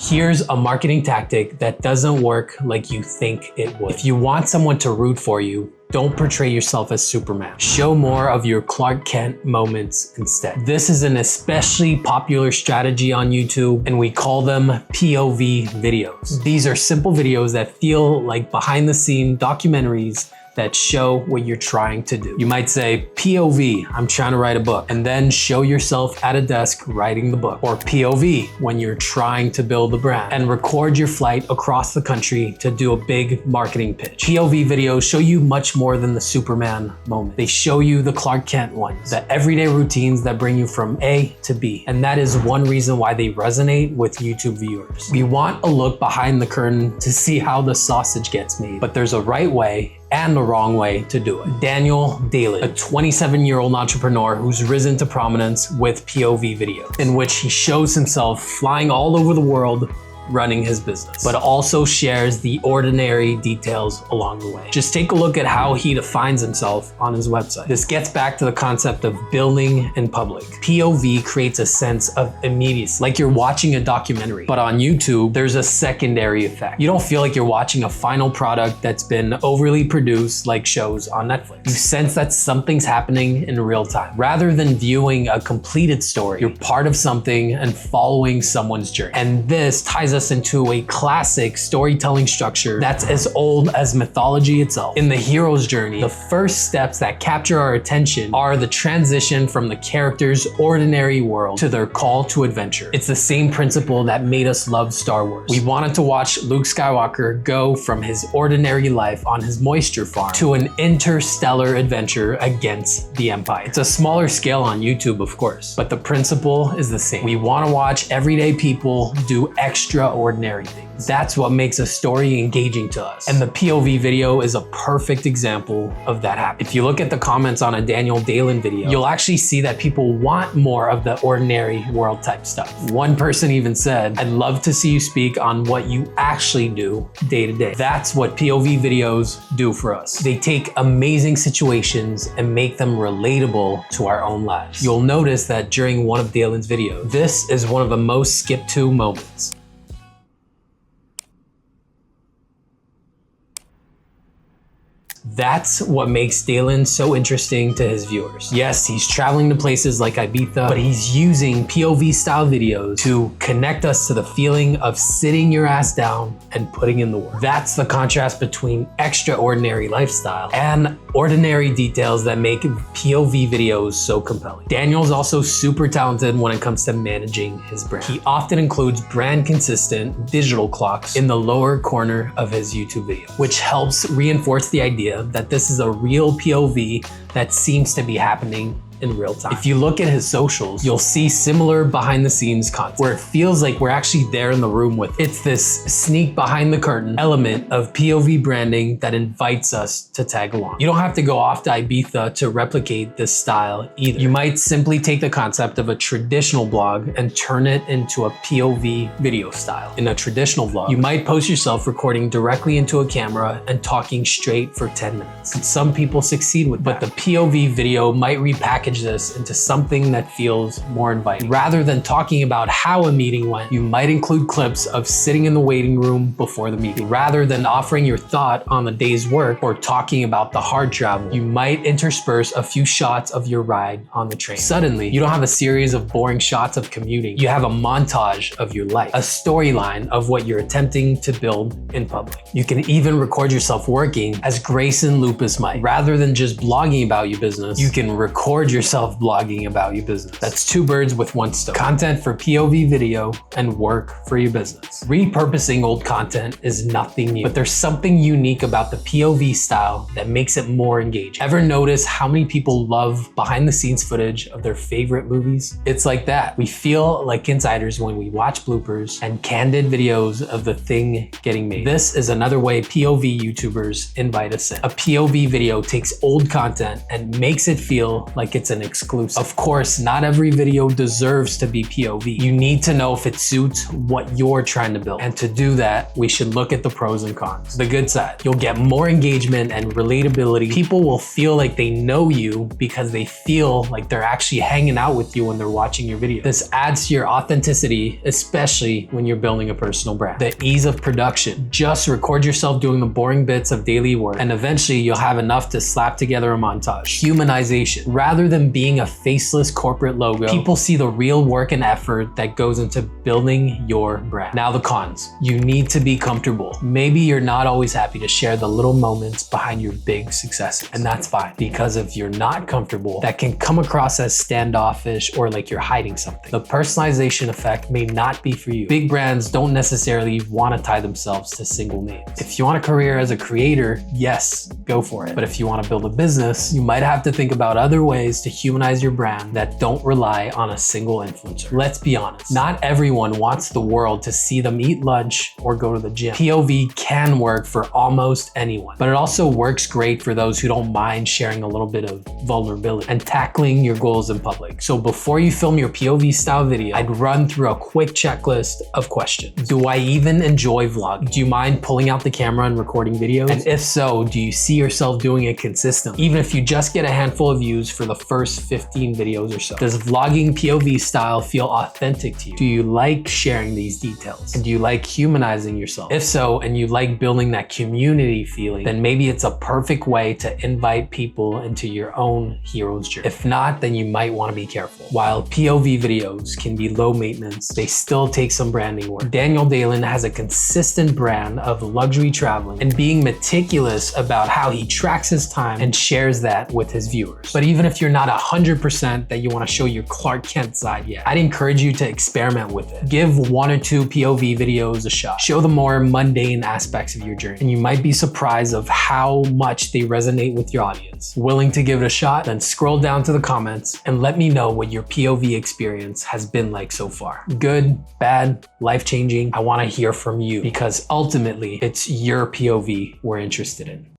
Here's a marketing tactic that doesn't work like you think it would. If you want someone to root for you, don't portray yourself as Superman. Show more of your Clark Kent moments instead. This is an especially popular strategy on YouTube, and we call them POV videos. These are simple videos that feel like behind-the-scene documentaries that show what you're trying to do. You might say, POV, I'm trying to write a book, and then show yourself at a desk writing the book. Or POV, when you're trying to build a brand, and record your flight across the country to do a big marketing pitch. POV videos show you much more than the Superman moment. They show you the Clark Kent ones, the everyday routines that bring you from A to B. And that is one reason why they resonate with YouTube viewers. We want a look behind the curtain to see how the sausage gets made, but there's a right way and the wrong way to do it. Daniel Dalen, a 27-year-old entrepreneur who's risen to prominence with POV videos, in which he shows himself flying all over the world running his business, but also shares the ordinary details along the way. Just take a look at how he defines himself on his website. This gets back to the concept of building in public. POV creates a sense of immediacy, like you're watching a documentary. But on YouTube, there's a secondary effect. You don't feel like you're watching a final product that's been overly produced like shows on Netflix. You sense that something's happening in real time. Rather than viewing a completed story, you're part of something and following someone's journey. And this ties us into a classic storytelling structure that's as old as mythology itself. In the hero's journey, the first steps that capture our attention are the transition from the character's ordinary world to their call to adventure. It's the same principle that made us love Star Wars. We wanted to watch Luke Skywalker go from his ordinary life on his moisture farm to an interstellar adventure against the Empire. It's a smaller scale on YouTube, of course, but the principle is the same. We want to watch everyday people do extraordinary things. That's what makes a story engaging to us. And the POV video is a perfect example of that happening. If you look at the comments on a Daniel Dalen video, you'll actually see that people want more of the ordinary world type stuff. One person even said, I'd love to see you speak on what you actually do day to day. That's what POV videos do for us. They take amazing situations and make them relatable to our own lives. You'll notice that during one of Dalen's videos, this is one of the most skipped to moments. That's what makes Dalen so interesting to his viewers. Yes, he's traveling to places like Ibiza, but he's using POV-style videos to connect us to the feeling of sitting your ass down and putting in the work. That's the contrast between extraordinary lifestyle and ordinary details that make POV videos so compelling. Daniel's also super talented when it comes to managing his brand. He often includes brand consistent digital clocks in the lower corner of his YouTube video, which helps reinforce the idea that this is a real POV that seems to be happening in real time. If you look at his socials, you'll see similar behind the scenes content where it feels like we're actually there in the room with it. It's this sneak behind the curtain element of POV branding that invites us to tag along. You don't have to go off to Ibiza to replicate this style either. You might simply take the concept of a traditional vlog and turn it into a POV video style. In a traditional vlog, you might post yourself recording directly into a camera and talking straight for 10 minutes. And some people succeed with that, but the POV video might repackage this into something that feels more inviting. Rather than talking about how a meeting went, you might include clips of sitting in the waiting room before the meeting. Rather than offering your thought on the day's work or talking about the hard travel, you might intersperse a few shots of your ride on the train. Suddenly, you don't have a series of boring shots of commuting. You have a montage of your life, a storyline of what you're attempting to build in public. You can even record yourself working as Grayson Lupus might. Rather than just blogging about your business, you can record yourself blogging about your business. That's two birds with one stone. Content for POV video and work for your business. Repurposing old content is nothing new, but there's something unique about the POV style that makes it more engaging. Ever notice how many people love behind the scenes footage of their favorite movies? It's like that. We feel like insiders when we watch bloopers and candid videos of the thing getting made. This is another way POV YouTubers invite us in. A POV video takes old content and makes it feel like it's it's an exclusive. Of course, not every video deserves to be POV. You need to know if it suits what you're trying to build. And to do that, we should look at the pros and cons. The good side, you'll get more engagement and relatability. People will feel like they know you because they feel like they're actually hanging out with you when they're watching your video. This adds to your authenticity, especially when you're building a personal brand. The ease of production. Just record yourself doing the boring bits of daily work, and eventually you'll have enough to slap together a montage. Humanization. Rather than being a faceless corporate logo, people see the real work and effort that goes into building your brand. Now the cons. You need to be comfortable. Maybe you're not always happy to share the little moments behind your big successes, and that's fine, because if you're not comfortable, that can come across as standoffish or like you're hiding something. The personalization effect may not be for you. Big brands don't necessarily want to tie themselves to single names. If you want a career as a creator, yes, go for it. But if you want to build a business, you might have to think about other ways to humanize your brand that don't rely on a single influencer. Let's be honest, not everyone wants the world to see them eat lunch or go to the gym. POV can work for almost anyone, but it also works great for those who don't mind sharing a little bit of vulnerability and tackling your goals in public. So before you film your POV style video, I'd run through a quick checklist of questions. Do I even enjoy vlogging? Do you mind pulling out the camera and recording videos? And if so, do you see yourself doing it consistently, even if you just get a handful of views for the first 15 videos or so? Does vlogging POV style feel authentic to you? Do you like sharing these details? And do you like humanizing yourself? If so, and you like building that community feeling, then maybe it's a perfect way to invite people into your own hero's journey. If not, then you might want to be careful. While POV videos can be low maintenance, they still take some branding work. Daniel Dalen has a consistent brand of luxury traveling and being meticulous about how he tracks his time and shares that with his viewers. But even if you're not 100% that you want to show your Clark Kent side yet, I'd encourage you to experiment with it. Give 1 or 2 POV videos a shot. Show the more mundane aspects of your journey, and you might be surprised of how much they resonate with your audience. Willing to give it a shot? Then scroll down to the comments and let me know what your POV experience has been like so far. Good, bad, life-changing? I want to hear from you, because ultimately it's your POV we're interested in.